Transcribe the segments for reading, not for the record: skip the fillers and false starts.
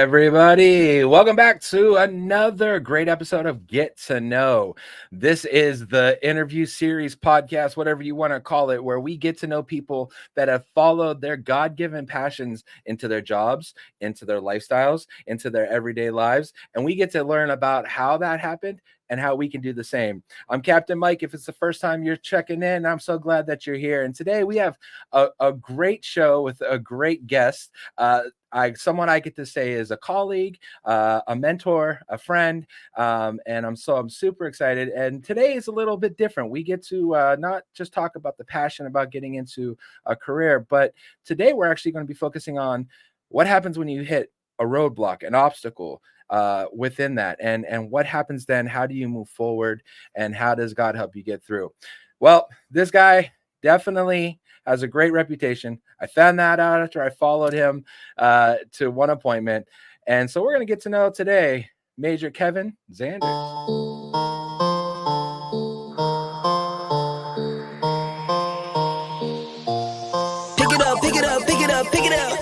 everybody? Welcome back to another great episode of Get to Know. This is the interview series podcast, whatever you want to call it, where we get to know people that have followed their God-given passions into their jobs, into their lifestyles, into their everyday lives. And we get to learn about how that happened and how we can do the same. I'm Captain Mike. If it's the first time you're checking in, I'm so glad that you're here. And today we have a great show with a great guest. Someone I get to say is a colleague, a mentor, a friend, and I'm super excited. And today is a little bit different. We get to not just talk about the passion about getting into a career, but today we're actually going to be focusing on what happens when you hit a roadblock, an obstacle within that, and what happens then. How do you move forward, and how does God help you get through? Well, this guy definitely has a great reputation. I found that out after I followed him to one appointment. And so we're going to get to know today Major Kevin Zanders. Pick it up, pick it up, pick it up, pick it up.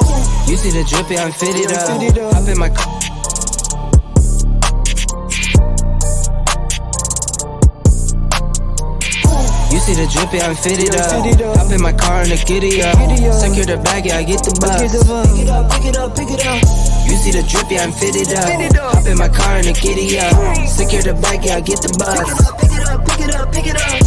You see the drippy, I'm fitted up. Hop in my car. You see the drippy, I'm fitted up. Hop in my car and the giddy up. Secure the bag, yeah, I get the bus. Pick it up, pick it up, pick it up. You see the drippy, I'm fitted up. Hop in my car and the giddy up. Secure the bag, yeah, I get the bus. Pick it up, pick it up, pick it up.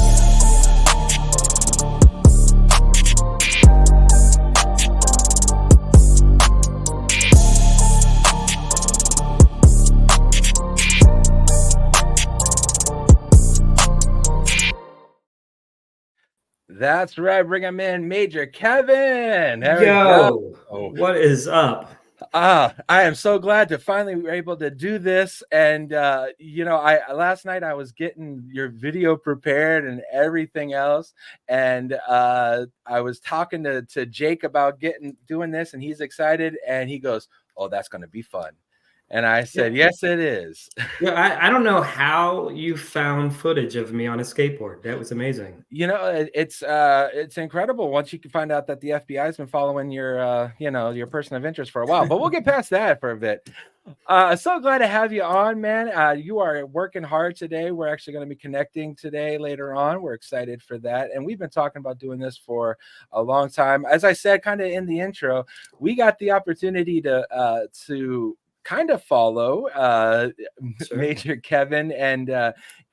That's right. Bring him in, Major Kevin. Yo, what is up? I am so glad to finally be able to do this. And I last night I was getting your video prepared and everything else, and I was talking to Jake about doing this, and he's excited, and he goes, "Oh, that's going to be fun." And I said, "Yes, it is." Yeah, I don't know how you found footage of me on a skateboard. That was amazing. It's incredible once you can find out that the FBI has been following your person of interest for a while. But we'll get past that for a bit. So glad to have you on, man. You are working hard today. We're actually going to be connecting today later on. We're excited for that. And we've been talking about doing this for a long time. As I said, kind of in the intro, we got the opportunity to kind of follow Sure. Major Kevin and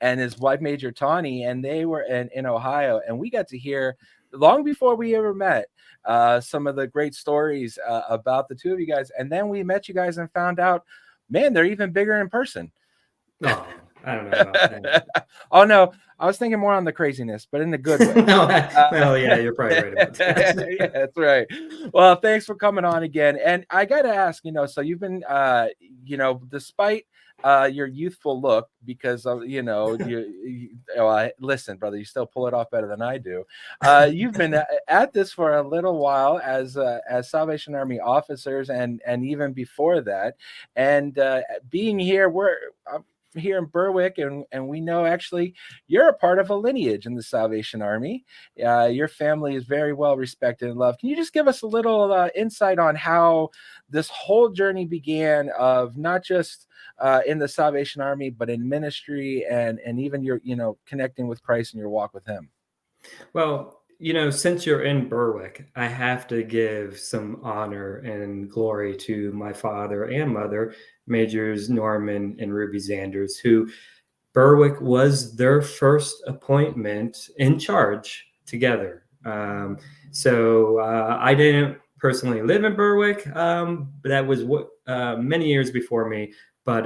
his wife Major Tawny, and they were in Ohio, and we got to hear long before we ever met some of the great stories about the two of you guys. And then we met you guys and found out, man, they're even bigger in person. Oh, I don't know about that. Oh no, I was thinking more on the craziness, but in the good way. Well, yeah, you're probably right about that. Yeah, that's right. Well, thanks for coming on again. And I got to ask, so you've been, despite your youthful look, because of, listen, brother, you still pull it off better than I do. You've been at this for a little while as Salvation Army officers, and even before that, and being here, I'm here in Berwick, and we know actually you're a part of a lineage in the Salvation Army. Your family is very well respected and loved. Can you just give us a little insight on how this whole journey began, of not just in the Salvation Army, but in ministry, and even your connecting with Christ and your walk with him? Well, since you're in Berwick, I have to give some honor and glory to my father and mother, Majors Norman and Ruby Zanders, who Berwick was their first appointment in charge together. So I didn't personally live in Berwick, but that was many years before me. But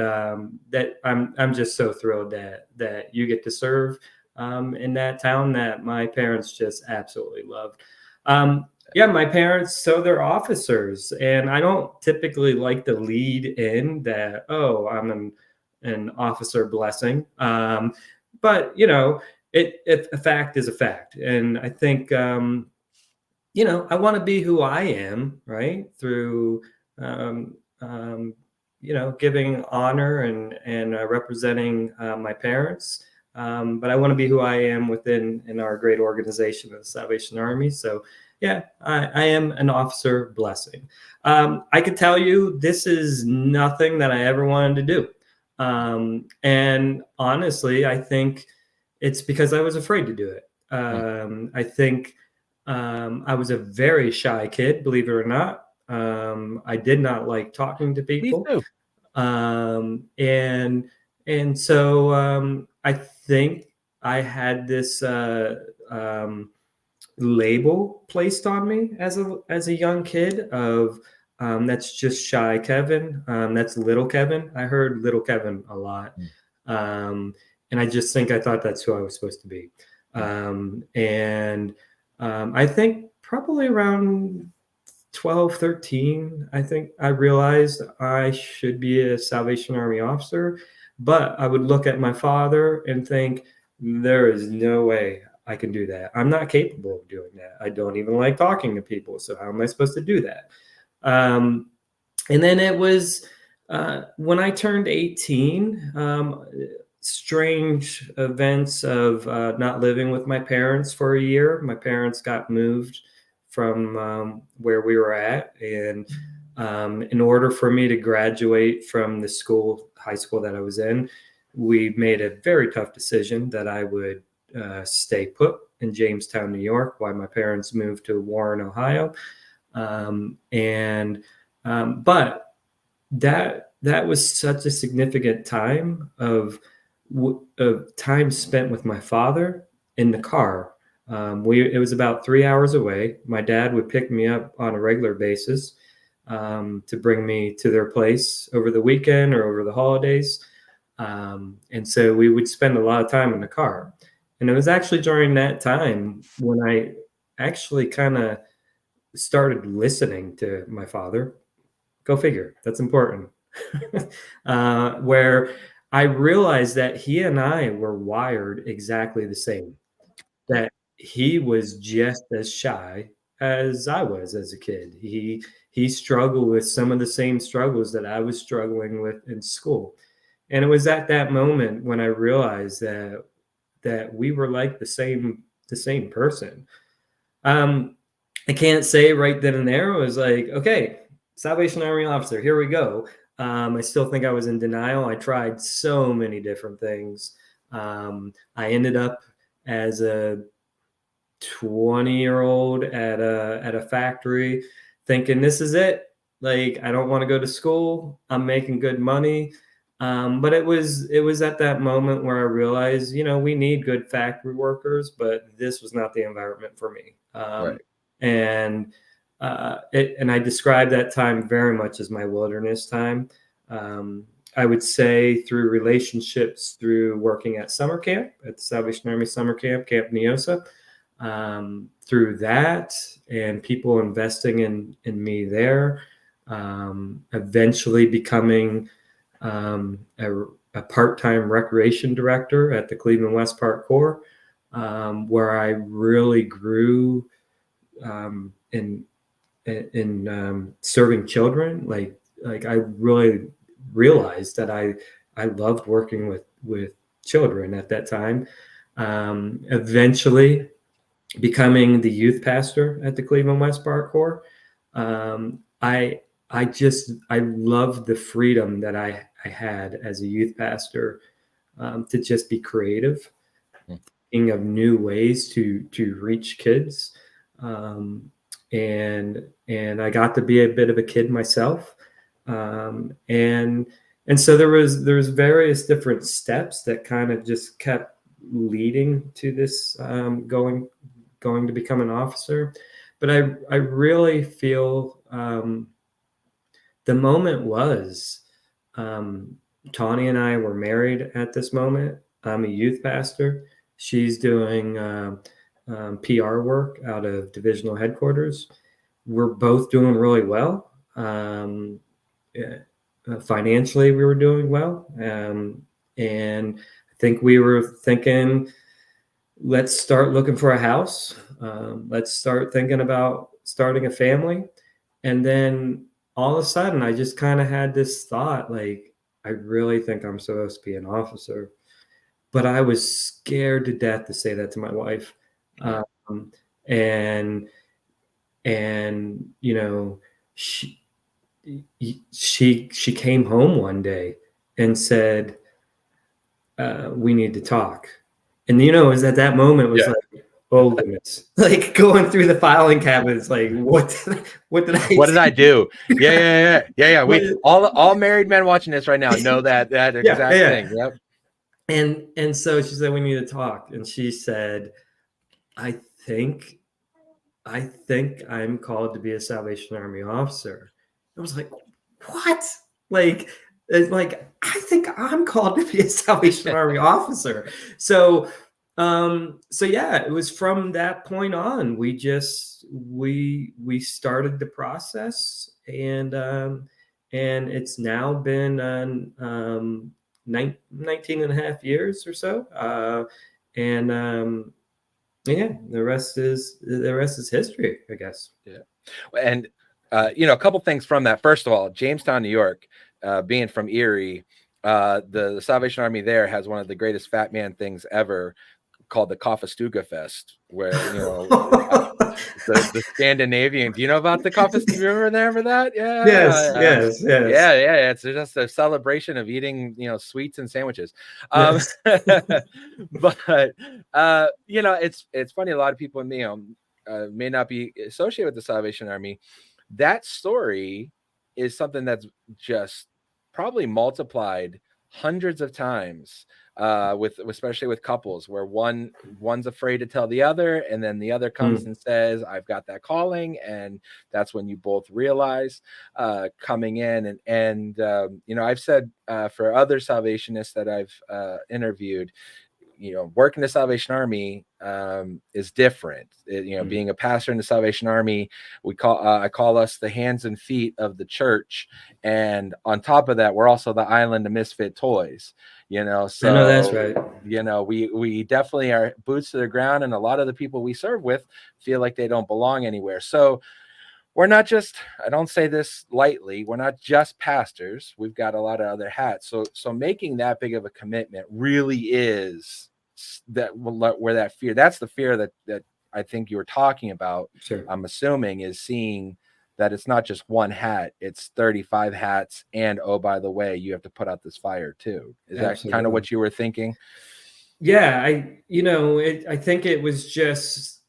that I'm just so thrilled that you get to serve in that town that my parents just absolutely loved. My parents, so they're officers, and I don't typically like to lead in that, oh, I'm an officer blessing. But a fact is a fact. And I think, I want to be who I am, right? Through, giving honor and representing my parents. But I want to be who I am in our great organization of the Salvation Army. So yeah, I am an officer blessing. I could tell you this is nothing that I ever wanted to do. And honestly, I think it's because I was afraid to do it. I think I was a very shy kid, believe it or not. I did not like talking to Me people. too. And so I think I had this label placed on me as a young kid of that's just shy Kevin, that's little Kevin. I heard little Kevin a lot, um, and I just think I thought that's who I was supposed to be. And I think probably around 12, 13, I think I realized I should be a Salvation Army officer. But I would look at my father and think, there is no way I can do that. I'm not capable of doing that. I don't even like talking to people. So how am I supposed to do that? And then it was when I turned 18, strange events of not living with my parents for a year. My parents got moved from where we were at. And in order for me to graduate from the high school that I was in, we made a very tough decision that I would stay put in Jamestown, New York, while my parents moved to Warren, Ohio. But that was such a significant time of time spent with my father in the car. It was about 3 hours away. My dad would pick me up on a regular basis to bring me to their place over the weekend or over the holidays. And so we would spend a lot of time in the car. And it was actually during that time when I actually kind of started listening to my father. Go figure. That's important. Where I realized that he and I were wired exactly the same. That he was just as shy as I was as a kid. He struggled with some of the same struggles that I was struggling with in school. And it was at that moment when I realized that we were like the same person. I can't say right then and there. It was like, okay, Salvation Army officer, here we go. I still think I was in denial. I tried so many different things. I ended up as a 20-year-old at a factory thinking this is it. Like, I don't want to go to school. I'm making good money. But it was at that moment where I realized, we need good factory workers, but this was not the environment for me. Right. And I describe that time very much as my wilderness time. I would say through relationships, through working at summer camp at the Salvation Army Summer Camp, Camp Neosa, through that and people investing in me there, eventually becoming a part-time recreation director at the Cleveland West Park Corps, where I really grew in serving children. Like I really realized that I loved working with children at that time. Eventually becoming the youth pastor at the Cleveland West Park Corps. I loved the freedom that I had as a youth pastor to just be creative, thinking of new ways to reach kids. And I got to be a bit of a kid myself. And so there was various different steps that kind of just kept leading to this going to become an officer. But I really feel the moment was Tawny and I were married at this moment. I'm a youth pastor. She's doing PR work out of divisional headquarters. We're both doing really well. Financially, we were doing well. And I think we were thinking, let's start looking for a house. Let's start thinking about starting a family. And then all of a sudden, I just kind of had this thought, like, I really think I'm supposed to be an officer. But I was scared to death to say that to my wife. And And, you know, she came home one day and said, we need to talk. And, you know, it was at that moment, it was like, oh goodness, like going through the filing cabinets, like what did I What did I do? Yeah. What- We all married men watching this right now know that exact thing. Yep. And so she said, we need to talk. And she said, I think I'm called to be a Salvation Army officer. I was like, what? Like, it's like, I think I'm called to be a Salvation Army officer. So yeah, it was from that point on, we started the process, and it's now been 19 and a half years or so. And yeah, the rest is history, I guess. Yeah. And you know, a couple things from that. First of all, Jamestown, New York, being from Erie, the Salvation Army there has one of the greatest fat man things ever, called the Coffeestuga Fest, where, you know, the Scandinavian. Do you know about the Coffeestuga? You remember that? Yeah. Yes. Yeah. It's just a celebration of eating, you know, sweets and sandwiches. Yes. But you know, it's funny. A lot of people, you know, may not be associated with the Salvation Army. That story is something that's just probably multiplied hundreds of times, especially with couples, where one's afraid to tell the other, and then the other comes and says, I've got that calling, and that's when you both realize, coming in. And you know, I've said, for other Salvationists that I've interviewed, you know, working the Salvation Army is different. You know, being a pastor in the Salvation Army, I call us the hands and feet of the church, and on top of that, we're also the island of misfit toys. You know, so I know that's right. You know, we definitely are boots to the ground, and a lot of the people we serve with feel like they don't belong anywhere. So we're not just, I don't say this lightly, we're not just pastors. We've got a lot of other hats. So making that big of a commitment really is that where that fear, that's the fear that I think you were talking about. Sure. I'm assuming is seeing that it's not just one hat, it's 35 hats. And oh, by the way, you have to put out this fire too. Is that kind of what you were thinking? Yeah, I think it was just,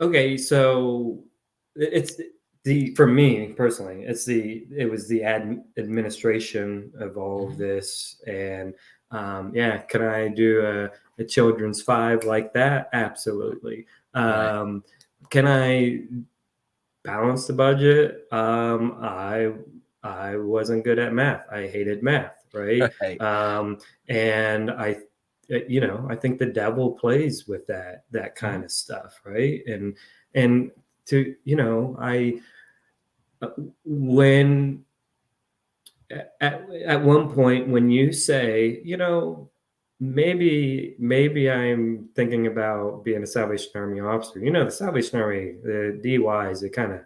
okay. So it's for me personally, it was the administration of all of this. And yeah, can I do a children's 5 like that? Absolutely. Right. Can I balance the budget? I wasn't good at math. I hated math, right? Right. And I think the devil plays with that kind of stuff, right? And to, you know, when at one point, when you say, you know, maybe I'm thinking about being a Salvation Army officer, you know, the Salvation Army, the DUIs, they kind of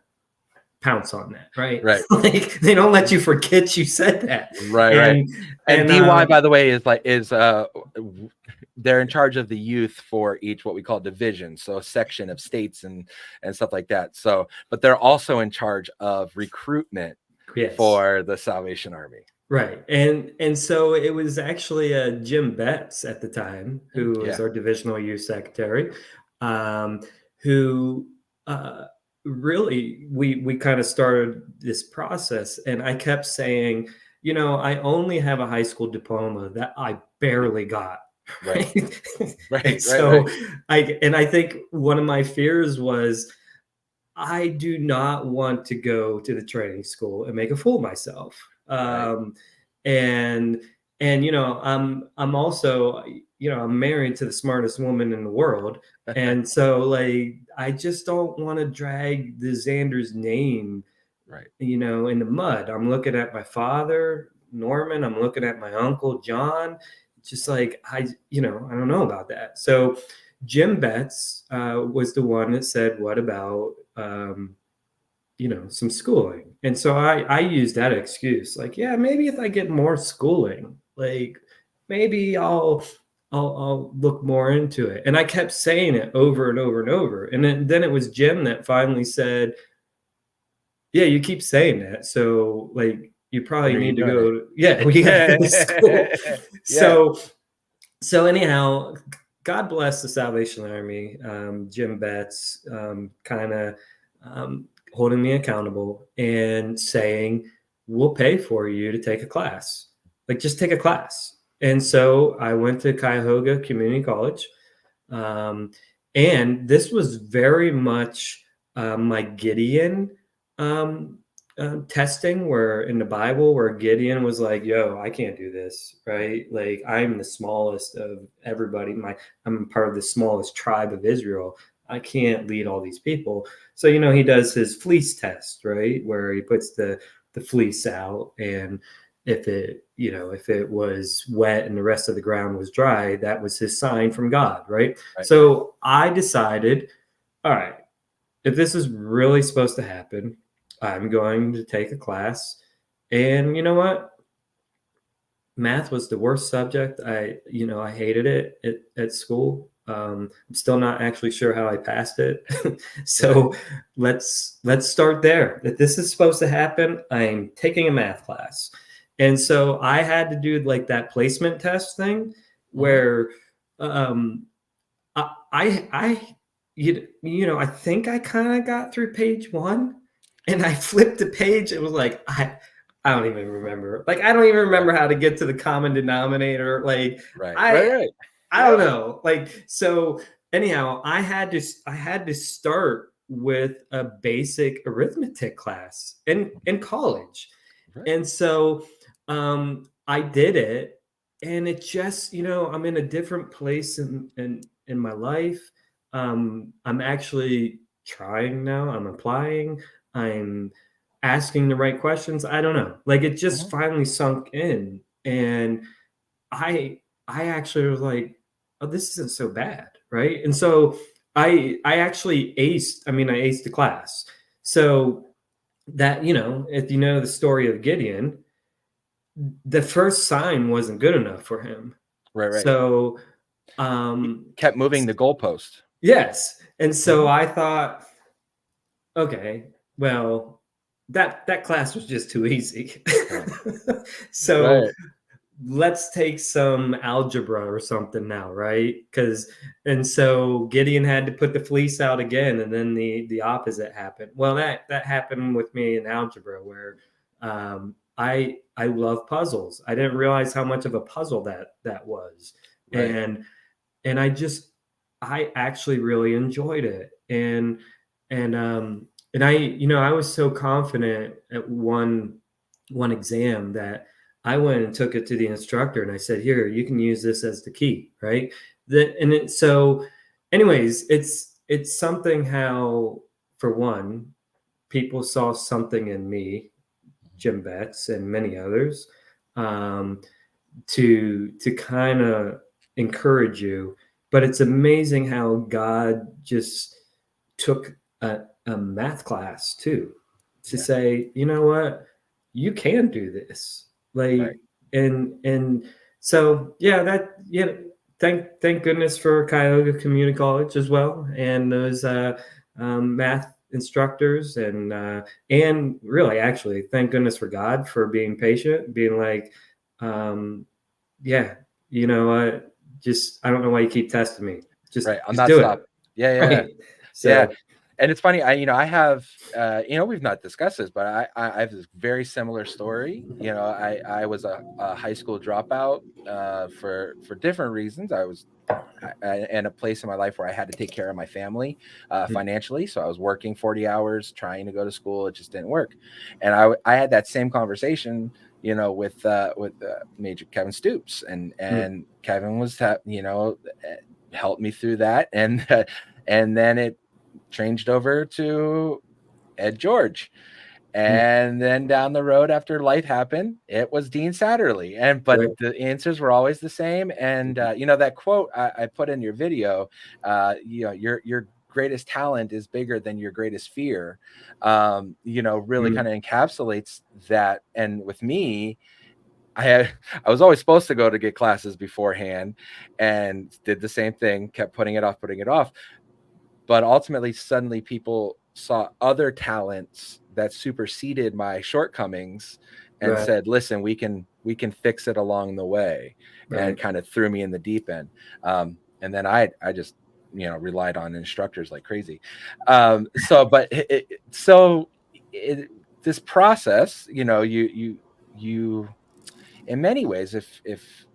pounce on that, right? Right. Like, they don't let you forget you said that. Right. And DY, by the way, is they're in charge of the youth for each what we call division, so a section of states and stuff like that. So, but they're also in charge of recruitment for the Salvation Army. Right. And so it was actually Jim Betts at the time, who was our divisional youth secretary, who really we kind of started this process. And I kept saying, you know, I only have a high school diploma that I barely got. Right. Right. So I think one of my fears was, I do not want to go to the training school and make a fool of myself. And you know, I'm also, you know, I'm married to the smartest woman in the world. And so, like, I just don't want to drag the Zanders name, you know, in the mud. I'm looking at my father, Norman. I'm looking at my uncle, John. Just like, I don't know about that. So Jim Betts was the one that said, what about, you know, some schooling? And so I used that excuse, like, yeah, maybe if I get more schooling, like maybe I'll I'll look more into it. And I kept saying it over and over and over. And then it was Jim that finally said, yeah, you keep saying that. So like, you probably When are you need to doing go it? to, yeah, we got to finish school. Yeah. So anyhow, God bless the Salvation Army. Jim Betts kind of holding me accountable and saying, we'll pay for you to take a class. Like, just take a class. And so I went to Cuyahoga Community College. And this was very much my Gideon testing, where in the Bible, where Gideon was like, yo, I can't do this, right? Like, I'm the smallest of everybody. I'm part of the smallest tribe of Israel. I can't lead all these people. So, he does his fleece test, right? Where he puts the fleece out, and if it was wet and the rest of the ground was dry, that was his sign from God, right? So I decided, all right, if this is really supposed to happen, I'm going to take a class. And you know what? Math was the worst subject. I hated it at school. I'm still not actually sure how I passed it. So let's start there. If this is supposed to happen, I'm taking a math class. And so I had to do like that placement test thing where I think I kind of got through page 1, and I flipped the page. It was like, I don't even remember. Like, I don't even remember how to get to the common denominator. Like, I don't know. Like, so anyhow, I had to start with a basic arithmetic class in college. Right. And so I did it, and it just, I'm in a different place in my life. I'm actually trying now. I'm applying. I'm asking the right questions. I don't know. Like, it just finally sunk in, and I actually was like, oh, this isn't so bad, right? And so I actually aced. I mean, I aced the class. So that, if you know the story of Gideon, the first sign wasn't good enough for him. Right. So kept moving the goalpost. Yes. And so I thought, okay, well, that class was just too easy. So let's take some algebra or something now, right? And so Gideon had to put the fleece out again, and then the opposite happened. Well, that happened with me in algebra, where I love puzzles. I didn't realize how much of a puzzle that was. Right. And I actually really enjoyed it. And I was so confident at one exam that I went and took it to the instructor, and I said, here, you can use this as the key, right? So anyways, it's something how, for one, people saw something in me, Jim Betts and many others, to kind of encourage you. But it's amazing how God just took a math class too, to say, you know what, you can do this. Like, and so, thank goodness for Cuyahoga Community College as well, and those math instructors, and really, actually, thank goodness for God for being patient, being like, you know what, just, I don't know why you keep testing me. Just I'm just not do stopping. it. Right. So and it's funny, I have we've not discussed this, but I have this very similar story. I was a high school dropout for different reasons. I was in a place in my life where I had to take care of my family financially. So I was working 40 hours, trying to go to school. It just didn't work. And I had that same conversation, with Major Kevin Stoops, and Kevin was, helped me through that. And then it changed over to Ed George. And then down the road, after life happened, it was Dean Satterley. But the answers were always the same. And that quote I put in your video, your greatest talent is bigger than your greatest fear. Really kind of encapsulates that. And with me, I was always supposed to go to get classes beforehand, and did the same thing, kept putting it off. But ultimately, suddenly people saw other talents that superseded my shortcomings and Right. said, listen, we can fix it along the way, and Right. kind of threw me in the deep end. And then I just, relied on instructors like crazy. This process, you in many ways, if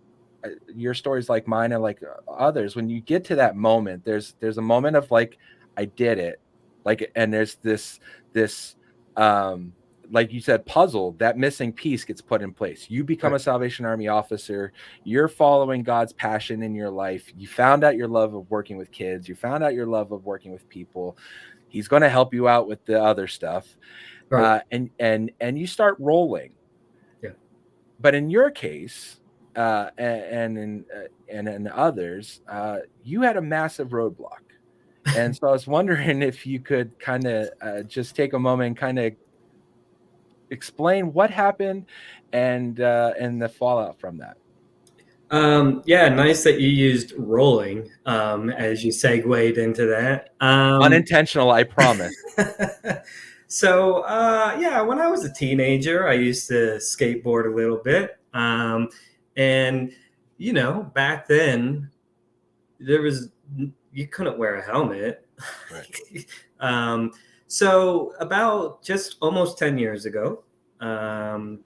your stories like mine and like others, when you get to that moment, there's a moment of like, I did it, like, and there's this um like you said, puzzle, that missing piece gets put in place. You become Right. a Salvation Army officer. You're following God's passion in your life. You found out your love of working with kids. You found out your love of working with people. He's going to help you out with the other stuff. Right. And you start rolling. Yeah. But in your case, and in others, you had a massive roadblock. And so I was wondering if you could kind of just take a moment and kind of explain what happened, and the fallout from that. Yeah, nice that you used rolling as you segued into that. Unintentional, I promise. So, yeah, when I was a teenager, I used to skateboard a little bit. And, back then, there was, you couldn't wear a helmet. Right. So, about just almost 10 years ago, um,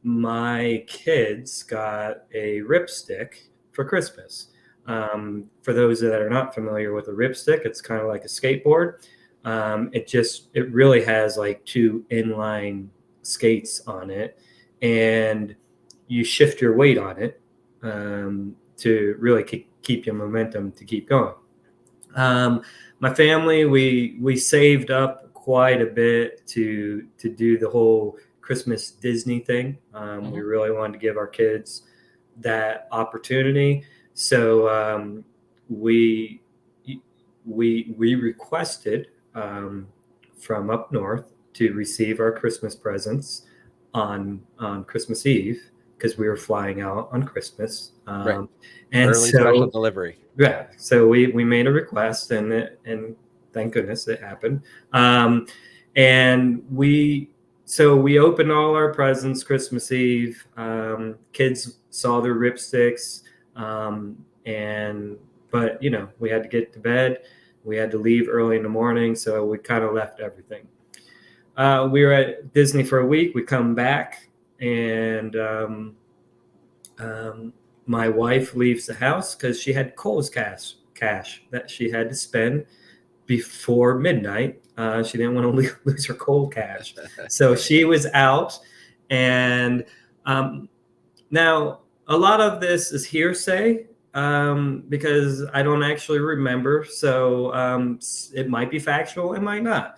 my kids got a ripstick for Christmas. For those that are not familiar with a ripstick, it's kind of like a skateboard. It really has like two inline skates on it, and you shift your weight on it to really keep your momentum to keep going. Um, my family, we saved up quite a bit to do the whole Christmas Disney thing. We Mhm. really wanted to give our kids that opportunity, so we we requested from up north to receive our Christmas presents on Christmas Eve because we were flying out on Christmas, Right. and Early special so delivery. yeah, so we made a request, and thank goodness it happened. And we opened all our presents Christmas Eve. Kids saw their ripsticks, and but we had to get to bed. We had to leave early in the morning, so we kind of left everything. We were at Disney for a week. We come back, and um, my wife leaves the house because she had Kohl's cash that she had to spend before midnight. She didn't want to lose her Kohl cash, so Right. she was out. And now a lot of this is hearsay because I don't actually remember. So it might be factual, it might not.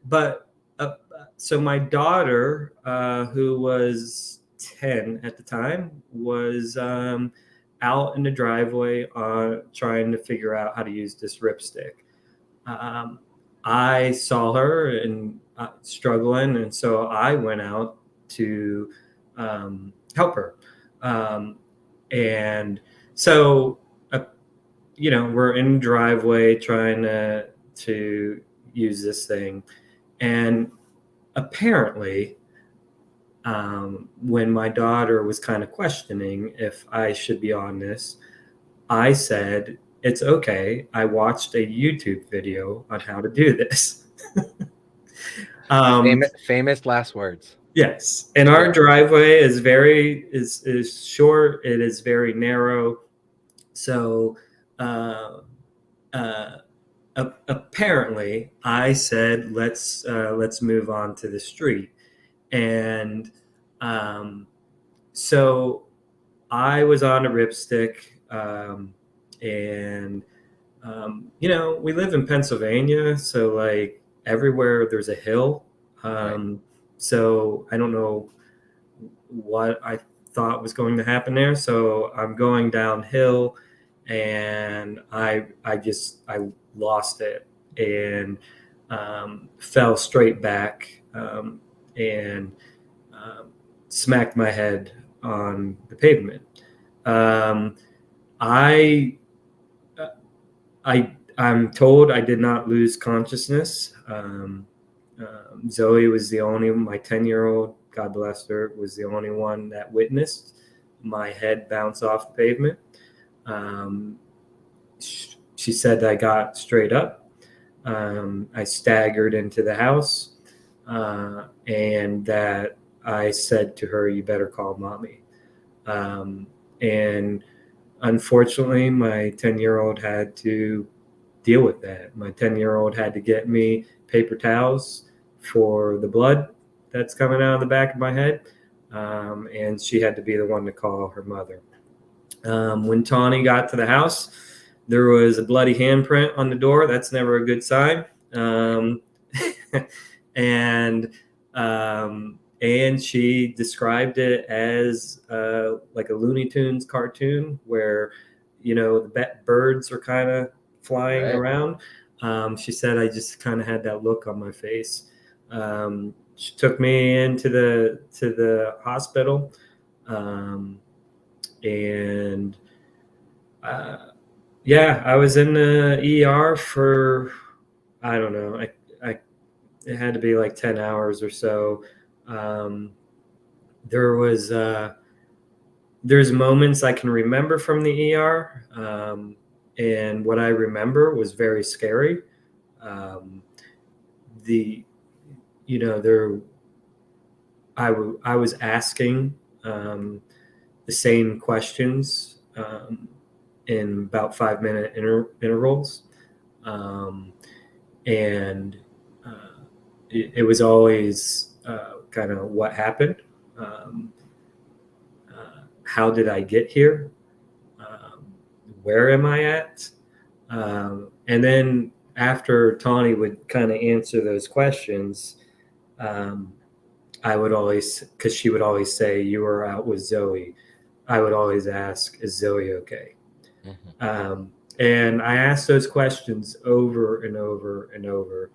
But so my daughter, who was 10 at the time, was out in the driveway trying to figure out how to use this ripstick. Um, I saw her and struggling, and so I went out to help her. Um, and so, we're in the driveway trying to use this thing, and apparently, when my daughter was kind of questioning if I should be on this, I said, "It's okay. I watched a YouTube video on how to do this." um, Famous last words. yes, and our Yeah. driveway is short. It is very narrow, so uh, uh, apparently, I said, let's move on to the street." And um, so I was on a ripstick, and we live in Pennsylvania, so like everywhere there's a hill. Right. So I don't know what I thought was going to happen there. So I'm going downhill, and I lost it and fell straight back, and um, smacked my head on the pavement. I'm told I did not lose consciousness. Zoe was my 10-year-old, God bless her, was the only one that witnessed my head bounce off the pavement. She said I got straight up. I staggered into the house, and that I said to her, "You better call mommy." And unfortunately, my 10-year-old had to deal with that. My 10-year-old had to get me paper towels for the blood that's coming out of the back of my head. And she had to be the one to call her mother. When Tawny got to the house, there was a bloody handprint on the door. That's never a good sign. And she described it as like a Looney Tunes cartoon where, the birds are kind of flying around. She said I just kind of had that look on my face. She took me into the hospital, and I was in the ER for, I don't know, it had to be like 10 hours or so. There's moments I can remember from the ER, and what I remember was very scary. I was asking the same questions in about 5-minute intervals, and it was always kind of what happened. How did I get here? Where am I at? And then after Tawny would kind of answer those questions, I would always, because she would always say, "You were out with Zoe," I would always ask, "Is Zoe okay?" Mm-hmm. And I asked those questions over and over and over.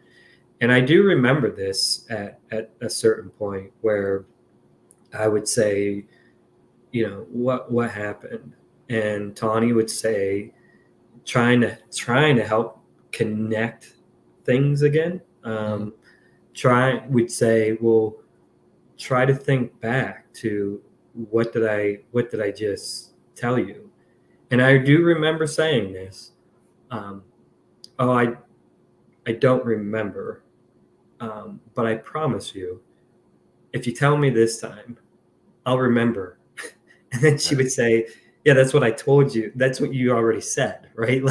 And I do remember this at a certain point where I would say, what happened? And Tawny would say, trying to help connect things again. We'd say, well, try to think back to what did I just tell you? And I do remember saying this. I don't remember, but I promise you, if you tell me this time, I'll remember. And then she would say, "Yeah, that's what I told you. That's what you already said," right?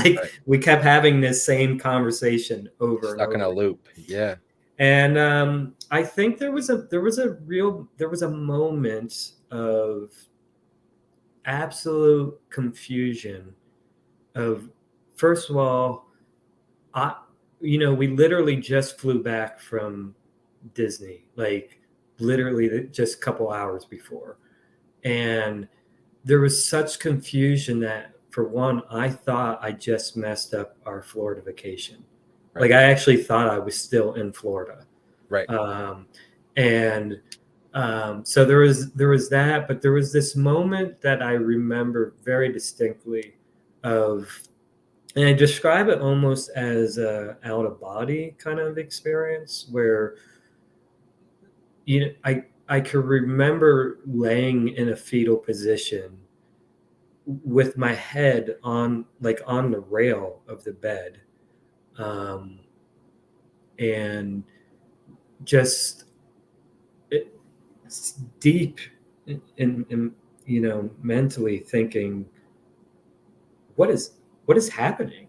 We kept having this same conversation over and over. Stuck in a loop. Yeah. And I think there was a moment of absolute confusion of, first of all, we literally just flew back from Disney, like literally just a couple hours before. And there was such confusion that, for one, I thought I just messed up our Florida vacation. Right. Like I actually thought I was still in Florida. Right. So there was that, but there was this moment that I remember very distinctly of, and I describe it almost as a out of body kind of experience where, I could remember laying in a fetal position with my head on the rail of the bed, and just it's deep in mentally thinking, what is happening?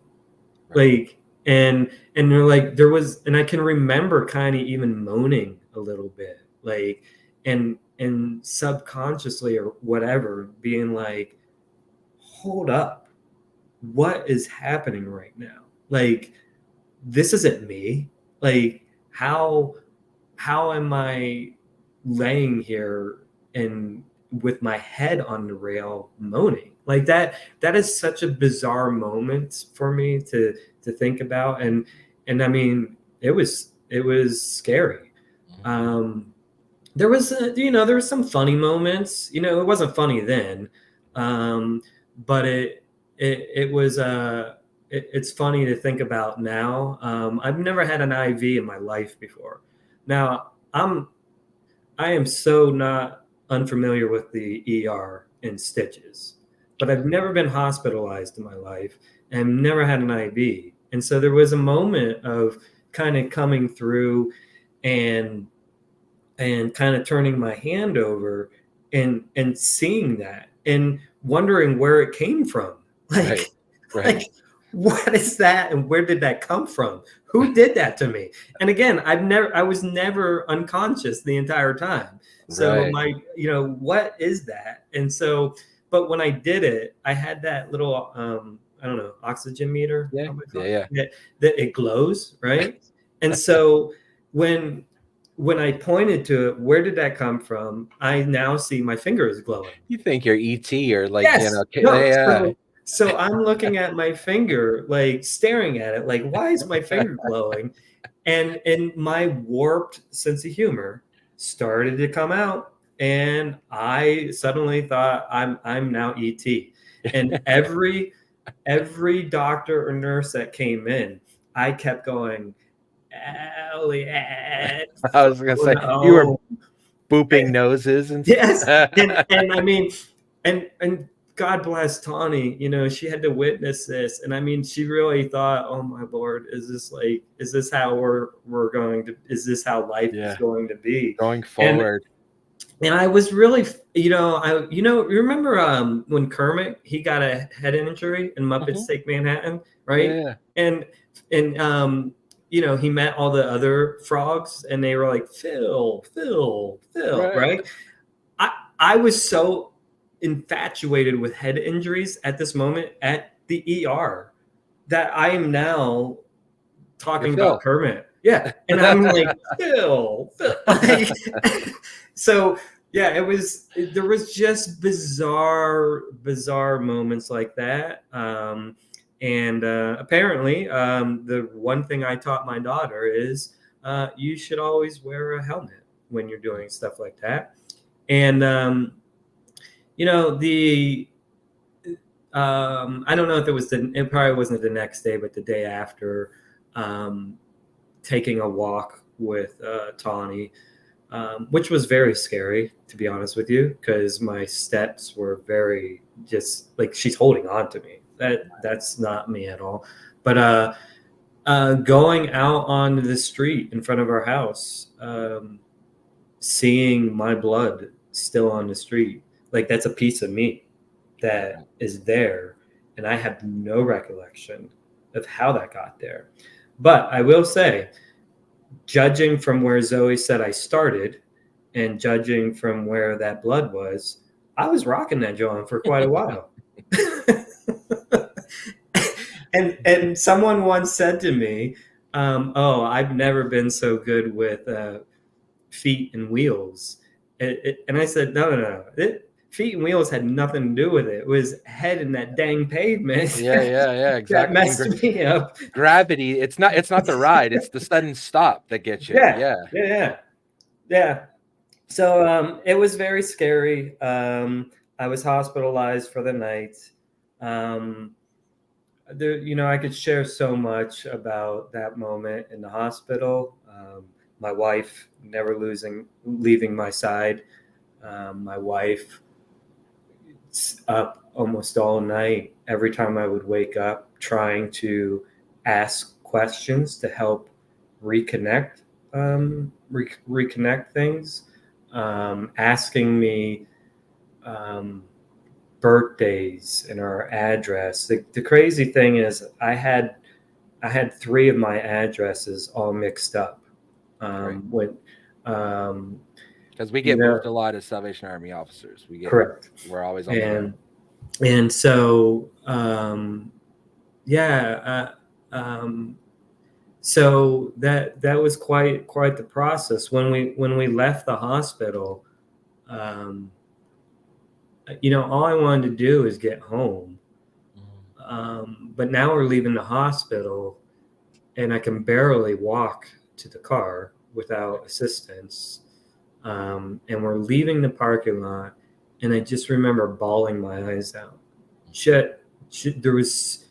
Right. And they're like, there was, and I can remember kind of even moaning a little bit, and subconsciously or whatever, being like, hold up, what is happening right now? This isn't me. How am I laying here and with my head on the rail moaning? That is such a bizarre moment for me to think about. And I mean, it was scary. there was, there were some funny moments. It wasn't funny then, but it was. It's funny to think about now. I've never had an IV in my life before. Now I am so not unfamiliar with the ER and stitches, but I've never been hospitalized in my life and never had an IV. And so there was a moment of kind of coming through and kind of turning my hand over and seeing that and wondering where it came from. Like, Right. like what is that and where did that come from? Who did that to me? And again, I was never unconscious the entire time. So Right. what is that? And so, but when I did it, I had that little, I don't know, oxygen meter Yeah. on my Yeah. phone Yeah. that it glows, right? And so when I pointed to it, where did that come from? I now see my finger is glowing. You think you're ET or like, Yes. No. yeah. So I'm looking at my finger, like staring at it, like, why is my finger glowing? And my warped sense of humor started to come out, and I suddenly thought I'm now ET. And every doctor or nurse that came in, I kept going, Elliot. I was gonna Oh, say you were no. booping noses and Yes. stuff. And I mean, and God bless Tawny, she had to witness this. And I mean, she really thought, oh my Lord, is this how we're going to, is this how life is Yeah. going to be? Going And forward. I was really, remember when Kermit, he got a head injury in Muppets Take Manhattan, right? Yeah. And he met all the other frogs and they were like, Phil, Right. right? I was so infatuated with head injuries at this moment at the ER that I am now talking Phil. about Kermit. Yeah. And I'm like, Phil. So yeah, there was just bizarre moments like that. And apparently, the one thing I taught my daughter is you should always wear a helmet when you're doing stuff like that. And I don't know if it probably wasn't the next day, but the day after, taking a walk with Tawny, which was very scary, to be honest with you, because my steps were very just like she's holding on to me. That's not me at all. But going out onto the street in front of our house, seeing my blood still on the street, like that's a piece of me that is there, and I have no recollection of how that got there. But I will say, judging from where Zoe said I started and judging from where that blood was, I was rocking that John for quite a while. and someone once said to me, oh, I've never been so good with feet and wheels. And I said, no. Feet and wheels had nothing to do with it. It was head in that dang pavement. Yeah, exactly. That messed me up. Gravity. It's not the ride. It's the sudden stop that gets you. Yeah. So it was very scary. I was hospitalized for the night. I could share so much about that moment in the hospital. My wife never leaving my side. My wife up almost all night. Every time I would wake up, trying to ask questions to help reconnect things, asking me birthdays and our address. The crazy thing is I had 3 of my addresses all mixed up. Because we get moved a lot as Salvation Army officers. Correct. We're always on the road. And so so that was quite the process. When we left the hospital, all I wanted to do is get home. But now we're leaving the hospital and I can barely walk to the car without assistance. and we're leaving the parking lot, and I just remember bawling my eyes out. Shit, there was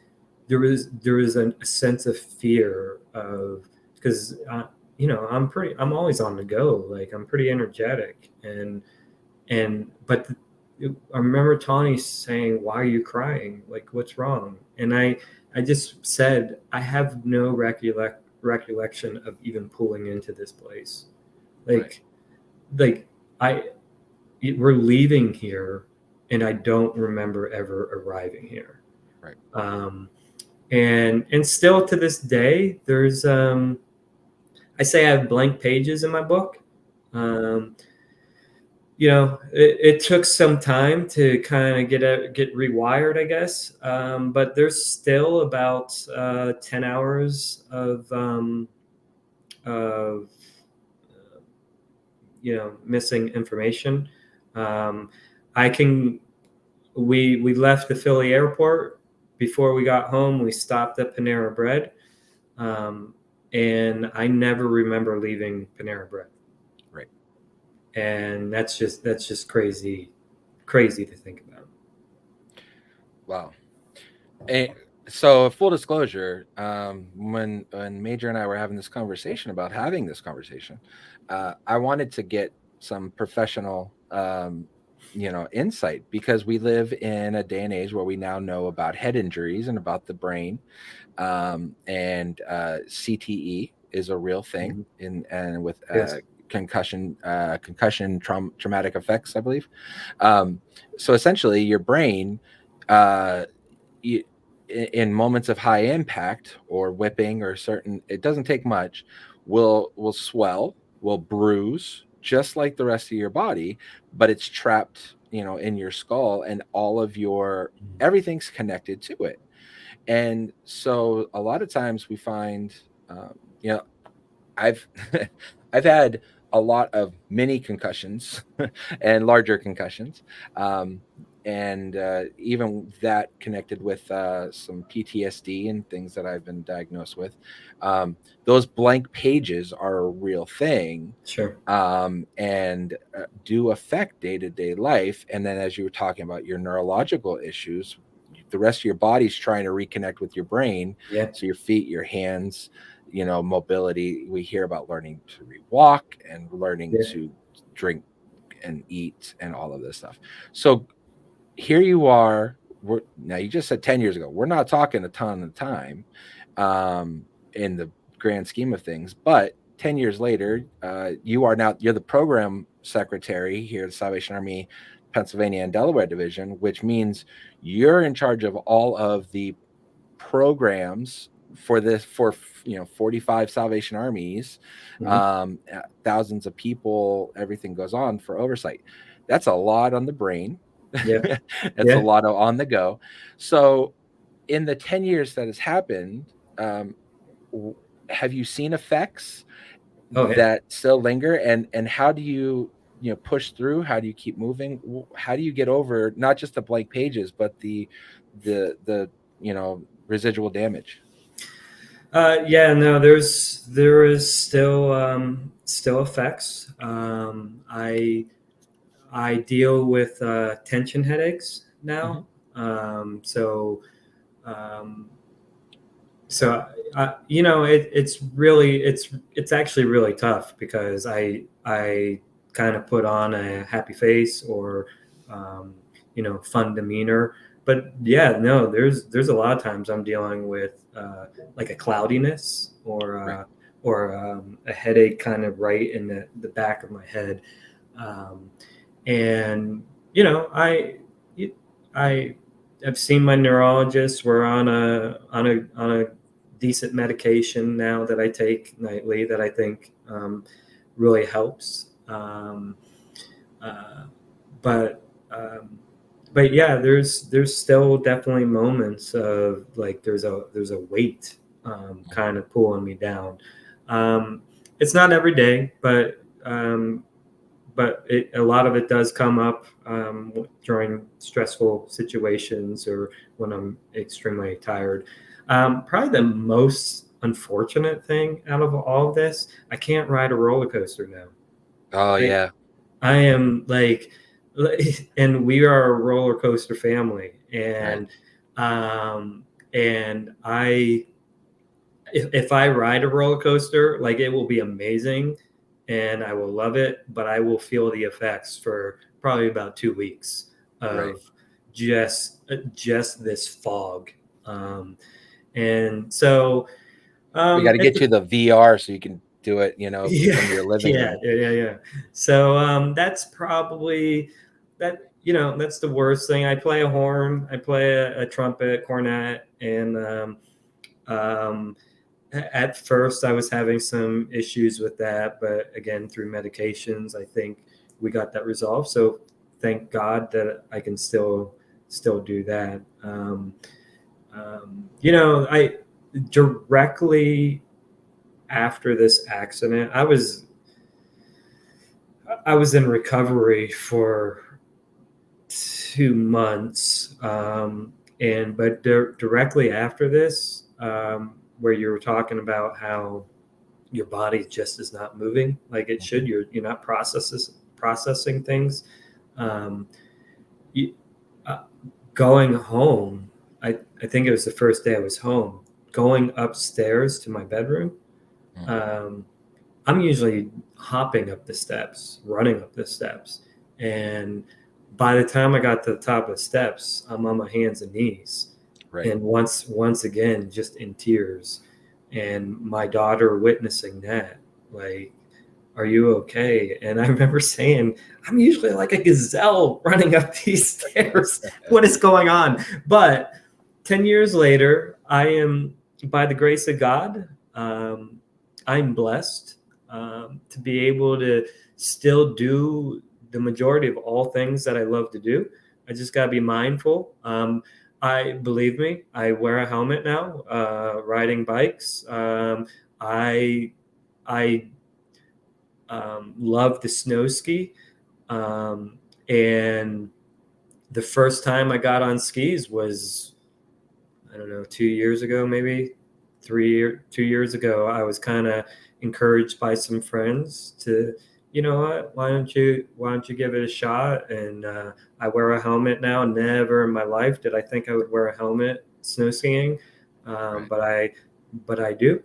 a sense of fear of, because I'm always on the go, like I'm pretty energetic, but I remember Tawny saying, "Why are you crying? Like, what's wrong?" And I just said, I have no recollection of even pulling into this place. Like, we're leaving here, and I don't remember ever arriving here. Right. And still to this day, there's I say I have blank pages in my book. It took some time to kind of get rewired, I guess. But there's still about 10 hours of missing information. We left the Philly airport. Before we got home, we stopped at Panera Bread. And I never remember leaving Panera Bread. Right. And that's just crazy to think about. Wow. And so, full disclosure, when Major and I were having this conversation, I wanted to get some professional insight, because we live in a day and age where we now know about head injuries and about the brain, and CTE is a real thing, and with Yes. concussion traumatic effects, I believe. So essentially, your brain, in moments of high impact or whipping or certain, it doesn't take much, will swell, will bruise, just like the rest of your body, but it's trapped, in your skull, and all of your everything's connected to it. And so a lot of times we find, I've I've had a lot of mini concussions and larger concussions, and even that connected with some PTSD and things that I've been diagnosed with. Those blank pages are a real thing. Sure. And do affect day-to-day life. And then, as you were talking about your neurological issues, the rest of your body's trying to reconnect with your brain. Yeah. So your feet, your hands, mobility. We hear about learning to walk and learning to drink and eat and all of this stuff. So here you are. Now, you just said 10 years ago. We're not talking a ton of time in the grand scheme of things, but 10 years later, you're the program secretary here at the Salvation Army Pennsylvania and Delaware Division, which means you're in charge of all of the programs for 45 Salvation Armies, thousands of people, everything goes on for oversight. That's a lot on the brain. Yeah. That's a lot on the go. So in the 10 years that has happened, have you seen effects that still linger, and how do you push through? How do you keep moving? How do you get over not just the blank pages, but the residual damage? There is still effects. I deal with tension headaches now. It's actually really tough, because I kind of put on a happy face or fun demeanor, but there's a lot of times I'm dealing with like a cloudiness or a headache kind of right in the back of my head. I've seen my neurologist. We're on a decent medication now that I take nightly that I think really helps. But yeah, there's still definitely moments of like there's a weight kind of pulling me down. It's not every day, but a lot of it does come up during stressful situations or when I'm extremely tired. Probably the most unfortunate thing out of all of this, I can't ride a roller coaster now. Oh, yeah. I am like, and we are a roller coaster family, and and if I ride a roller coaster, like it will be amazing, and I will love it, but I will feel the effects for probably about 2 weeks Right. of just this fog, and so We got to it's get you the VR so you can do it, yeah, from your living yeah, room. yeah, yeah, yeah. So that's probably that. That's the worst thing. I play a horn, I play a trumpet, cornet, and um, at first I was having some issues with that, but again, through medications, I think we got that resolved. So thank God that I can still do that. I directly after this accident, I was in recovery for 2 months, and but directly after this, where you were talking about how your body just is not moving like it should. You're not processing things. Um, you, uh, Going home, I think it was the first day I was home. Going upstairs to my bedroom, um, I'm usually hopping up the steps, running up the steps, and by the time I got to the top of the steps, I'm on my hands and knees, Right. and once again, just in tears, and my daughter witnessing that, like, "Are you okay?" And I remember saying, "I'm usually like a gazelle running up these stairs. What is going on?" But 10 years later, I am, by the grace of God, I'm blessed to be able to still do the majority of all things that I love to do. I just got to be mindful. I believe me, I wear a helmet now, riding bikes. I I love the snow ski, um, and the first time I got on skis was, I don't know, 2 years ago, maybe 2 years ago. I was kind of encouraged by some friends to, you know what, why don't you give it a shot? And I wear a helmet now. Never in my life did I think I would wear a helmet snow skiing, Right. but I do.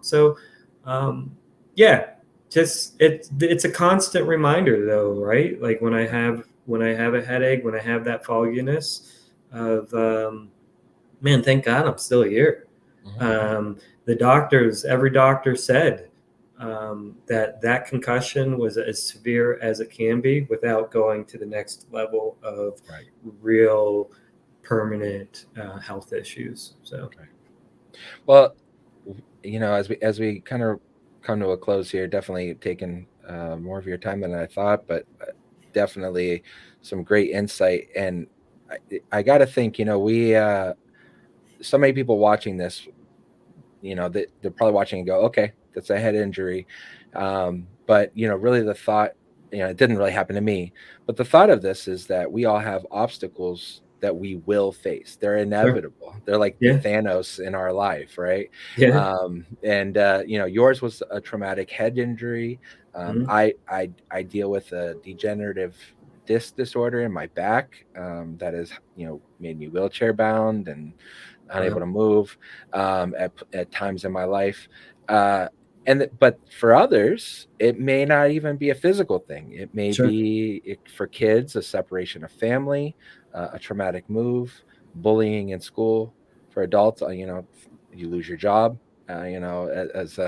So um, yeah, just it's a constant reminder though, right? Like when I have a headache, when I have that fogginess of man, thank God I'm still here. Mhm. Every doctor said that concussion was as severe as it can be without going to the next level of Right. real permanent health issues. So, Right. Well, as we kind of come to a close here, definitely taking more of your time than I thought, but definitely some great insight. And I got to think, we so many people watching this, they're probably watching and go, okay, that's a head injury. But really the thought, it didn't really happen to me, but the thought of this is that we all have obstacles that we will face. They're sure. inevitable. They're like the Yeah. Thanos in our life, right? Yeah. And yours was a traumatic head injury. Mhm. I deal with a degenerative disc disorder in my back, that has made me wheelchair bound and unable Wow. to move at times in my life. But for others, it may not even be a physical thing. It may Sure. be for kids, a separation of family, a traumatic move, bullying in school. For adults, you lose your job. As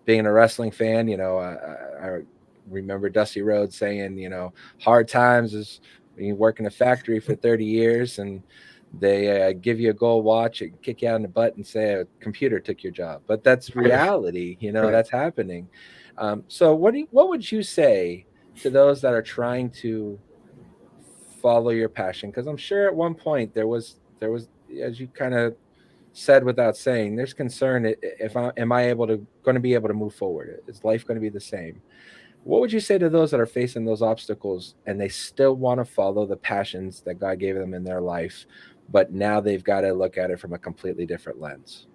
being a wrestling fan, I remember Dusty Rhodes saying, hard times is when you work in a factory for 30 years and they give you a gold watch and kick you out in the butt and say a computer took your job. But that's reality, Right. that's happening. So what would you say to those that are trying to follow your passion? Because I'm sure at one point there was, as you kind of said without saying, there's concern, if I am I able to going to be able to move forward? Is life going to be the same? What would you say to those that are facing those obstacles and they still want to follow the passions that God gave them in their life, but now they've got to look at it from a completely different lens?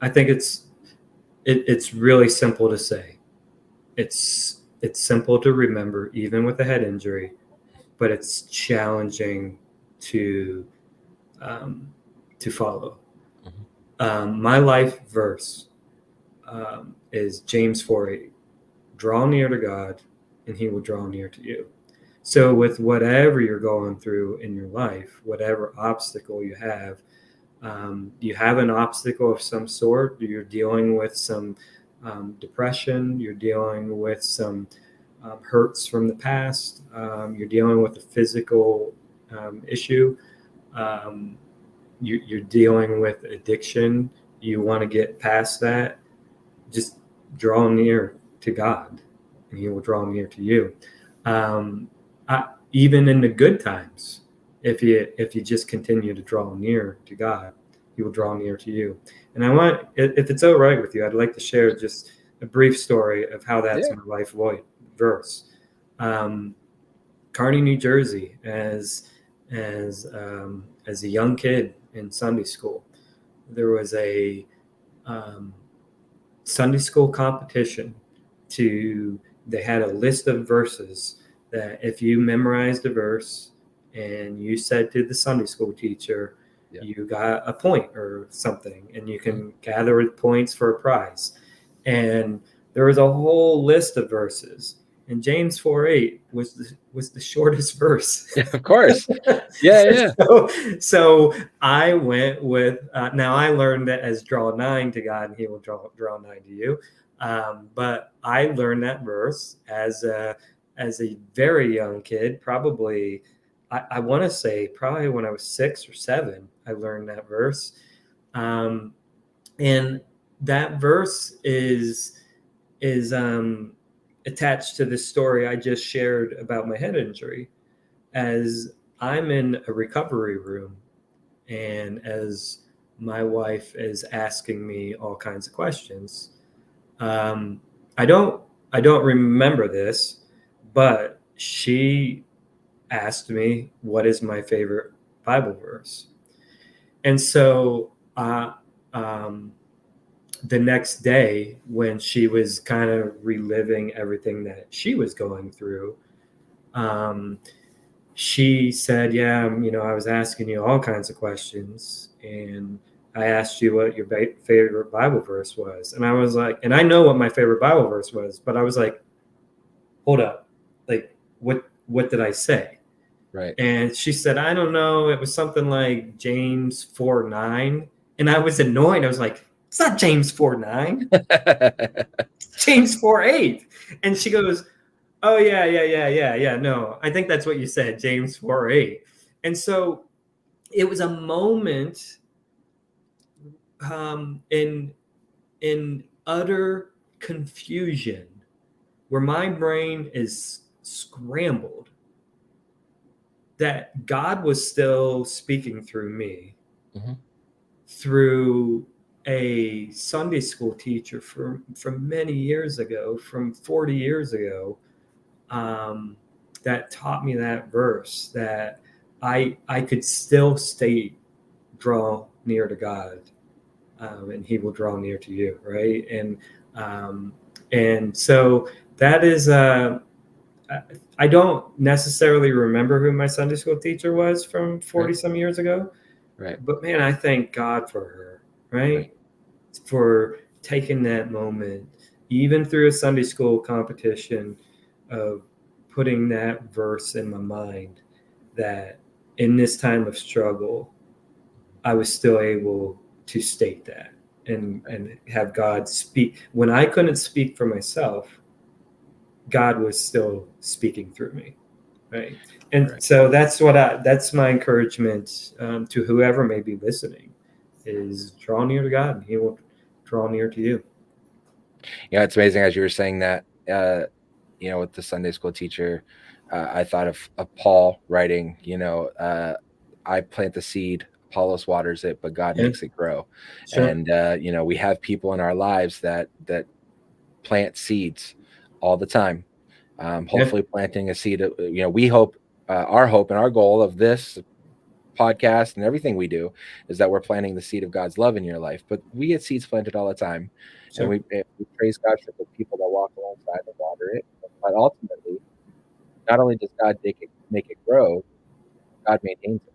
I think it's really simple to say. It's It's simple to remember, even with a head injury, but it's challenging to follow. My life verse is James 4:8. Draw near to God, and He will draw near to you. So with whatever you're going through in your life, whatever obstacle you have an obstacle of some sort. You're dealing with some depression. You're dealing with some hurts from the past. You're dealing with a physical issue. You're dealing with addiction. You want to get past that. Just draw near to God, and He will draw near to you. Even in the good times, if you just continue to draw near to God, He will draw near to you. And I want, if it's all right with you, I'd like to share just a brief story of how that's my life verse. Kearney, New Jersey, as a young kid in Sunday school, there was a Sunday school competition. They had a list of verses that if you memorized a verse and you said to the Sunday school teacher, you got a point or something, and you can gather points for a prize. And there was a whole list of verses, and James 4:8 was the shortest verse. Yeah, of course. Yeah. So I went with now I learned that as draw nigh to God, and He will draw nigh to you. But I learned that verse as a very young kid, probably. I want to say probably when I was 6 or 7, I learned that verse. And that verse is attached to the story I just shared about my head injury. As I'm in a recovery room, and as my wife is asking me all kinds of questions, I don't remember this, but she asked me, what is my favorite Bible verse? And so the next day, when she was kind of reliving everything that she was going through, she said, I was asking you all kinds of questions, and I asked you what your favorite Bible verse was. And I was like, and I know what my favorite Bible verse was, but I was like, hold up, like, what did I say? Right. And she said, I don't know. It was something like James 4:9. And I was annoyed. I was like, it's not James 4:9. It's James 4:8. And she goes, oh, yeah. No, I think that's what you said, James 4:8. And so it was a moment in utter confusion where my brain is scrambled, that God was still speaking through me, through a Sunday school teacher from many years ago, from 40 years ago, that taught me that verse, that I could still draw near to God, and He will draw near to you, right? And so that is I don't necessarily remember who my Sunday school teacher was from 40 some years ago. Right. But man, I thank God for her, right? For taking that moment, even through a Sunday school competition, of putting that verse in my mind, that in this time of struggle, I was still able to state that and have God speak. When I couldn't speak for myself, God was still speaking through me, right? And so that's my encouragement to whoever may be listening, is draw near to God, and He will draw near to you. Yeah, it's amazing as you were saying that. With the Sunday school teacher, I thought of Paul writing. I plant the seed, Apollos waters it, but God makes it grow. Sure. And we have people in our lives that plant seeds all the time. Hopefully planting a seed, we hope, our hope and our goal of this podcast and everything we do is that we're planting the seed of God's love in your life. But we get seeds planted all the time. Sure. And we praise God for the people that walk alongside and water it and But ultimately, not only does God make it grow, God maintains it.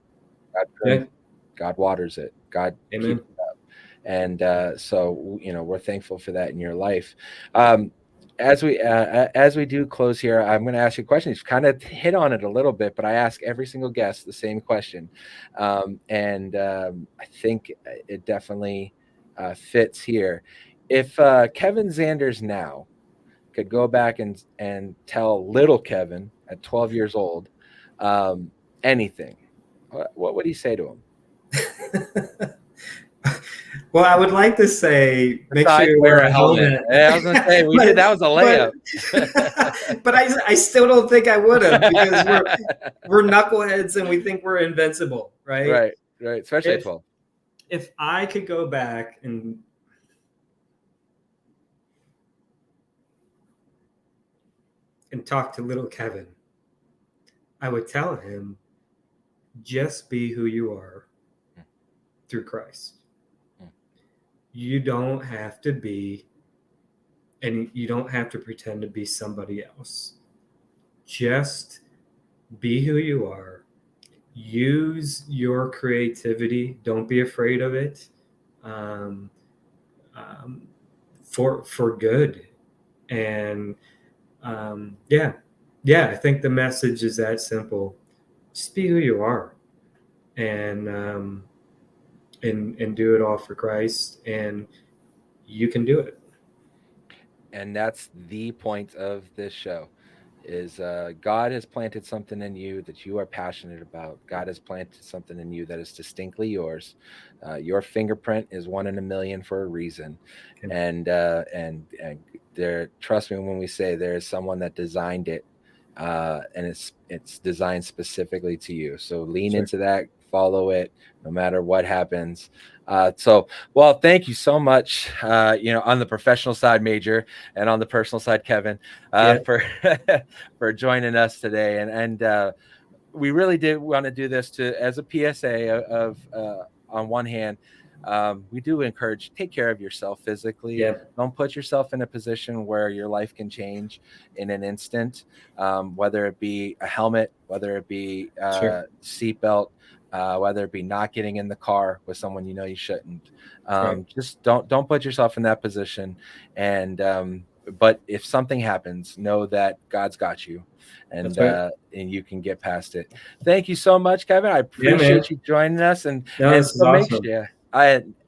God prunes it. God waters it. God Amen. keeps it up. And so, we're thankful for that in your life. As we do close here, I'm going to ask you a question. You've kind of hit on it a little bit, but I ask every single guest the same question. And I think it definitely fits here. If Kevin Zanders now could go back and tell little Kevin at 12 years old anything, what would he say to him? Well, I would like to say, make sure Besides you wear a helmet. Yeah, I was gonna say that was a layup. But I still don't think I would have, because we're knuckleheads and we think we're invincible, right? Right. Especially at 12. If I could go back and talk to little Kevin, I would tell him, just be who you are through Christ. You don't have to be, and you don't have to pretend to be somebody else. Just be who you are. Use your creativity. Don't be afraid of it. For good. And I think the message is that simple. Just be who you are, and do it all for Christ, and you can do it. And that's the point of this show. Is God has planted something in you that you are passionate about. God has planted something in you that is distinctly yours. Your fingerprint is 1 in a million for a reason. And there, trust me when we say there is someone that designed it, and it's designed specifically to you. So lean into that, follow it, no matter what happens. Well, thank you so much, on the professional side, Major, and on the personal side, Kevin, for for joining us today. And we really did want to do this as a PSA of on one hand, we do encourage, take care of yourself physically. Don't put yourself in a position where your life can change in an instant, whether it be a helmet, whether it be seatbelt, whether it be not getting in the car with someone you shouldn't. Just don't put yourself in that position. And but if something happens, know that God's got you, and you can get past it. Thank you so much, Kevin. I appreciate you joining us. And so make sure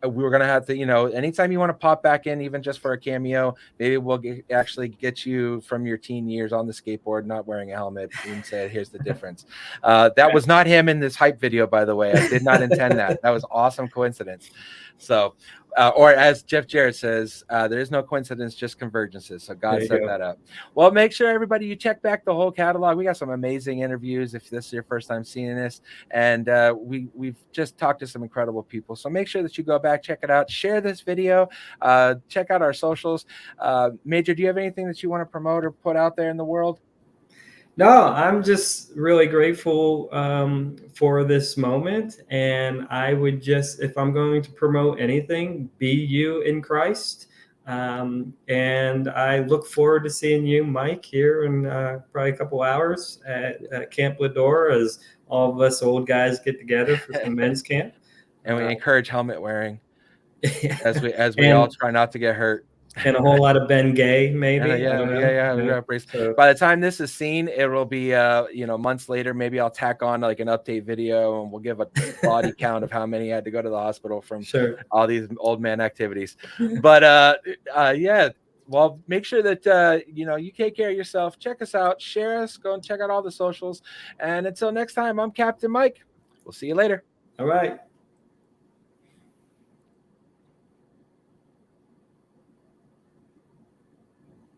we were gonna have to, anytime you want to pop back in, even just for a cameo, maybe we'll actually get you from your teen years on the skateboard, not wearing a helmet, and say, here's the difference. That was not him in this hype video, by the way. I did not intend that. That was awesome coincidence. So, or as Jeff Jarrett says, there is no coincidence, just convergences. So God set that up. Well, make sure everybody, you check back the whole catalog. We got some amazing interviews if this is your first time seeing this. And we've just talked to some incredible people. So make sure that you go back, check it out, share this video, check out our socials. Major, do you have anything that you want to promote or put out there in the world? No, I'm just really grateful for this moment. And I would just, if I'm going to promote anything, be you in Christ. And I look forward to seeing you, Mike, here in probably a couple hours at Camp Lador, as all of us old guys get together for some men's camp. And we encourage helmet wearing as we all try not to get hurt. And a whole lot of Ben Gay, maybe. So, by the time this is seen, it will be months later. Maybe I'll tack on like an update video, and we'll give a body count of how many had to go to the hospital from all these old man activities. But well, make sure that you take care of yourself. Check us out, share us, go and check out all the socials. And until next time, I'm Captain Mike. We'll see you later. All right.